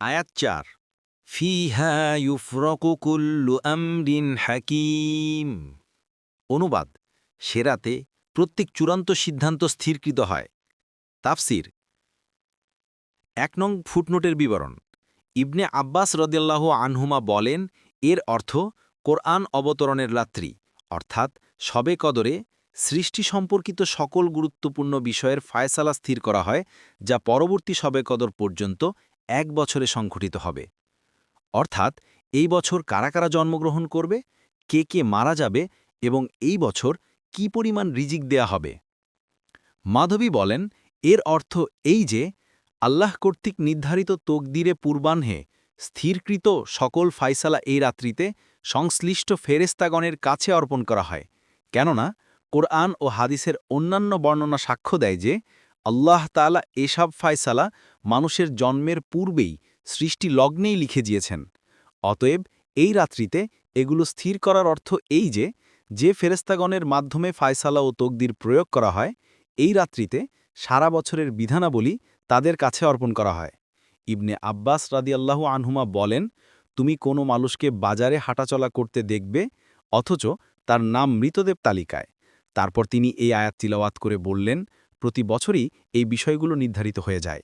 আয়াত ৪ ফিহা ইউফরাকু কুল্লু আমরিন হাকিম। অনুবাদ: সে রাতে প্রত্যেক চূড়ান্ত সিদ্ধান্ত স্থিরকৃত হয়। তাফসির: ১ নং ফুটনোটের বিবরণ। ইবনে আব্বাস রাদিয়াল্লাহু আনহুমা বলেন, এর অর্থ কোরআন অবতরণের রাত্রি, অর্থাৎ শবে কদরে সৃষ্টি সম্পর্কিত সকল গুরুত্বপূর্ণ বিষয়ের ফায়সালা স্থির করা হয়, যা পরবর্তী শবে কদর পর্যন্ত ১ বছরে সংঘটিত হবে। অর্থাৎ এই বছর কারা কারা জন্মগ্রহণ করবে, কে কে মারা যাবে এবং এই বছর কি পরিমাণ রিজিক দেয়া হবে। মাধবী বলেন, এর অর্থ এই যে আল্লাহ কর্তৃক নির্ধারিত তকদিরে পূর্বাহ্নে স্থিরকৃত সকল ফায়সালা এই রাত্রিতে সংশ্লিষ্ট ফেরেস্তাগণের কাছে অর্পণ করা হয়, কেননা কোরআন ও হাদিসের অন্যান্য বর্ণনা সাক্ষ্য দেয় যে আল্লাহ তাআলা এসব ফায়সালা মানুষের জন্মের পূর্বেই সৃষ্টি লগ্নেই লিখে দিয়েছেন। অতএব এই রাত্রিতে এগুলো স্থির করার অর্থ এই যে ফেরেস্তাগণের মাধ্যমে ফায়সালা ও তকদির প্রয়োগ করা হয়, এই রাত্রিতে সারা বছরের বিধানাবলী তাদের কাছে অর্পণ করা হয়। ইবনে আব্বাস রাদিয়াল্লাহু আনহুমা বলেন, তুমি কোনো মানুষকে বাজারে হাঁটাচলা করতে দেখবে, অথচ তার নাম মৃতদেব তালিকায়। তারপর তিনি এই আয়াত তিলাওয়াত করে বললেন, প্রতি বছরই এই বিষয়গুলো নির্ধারিত হয়ে যায়।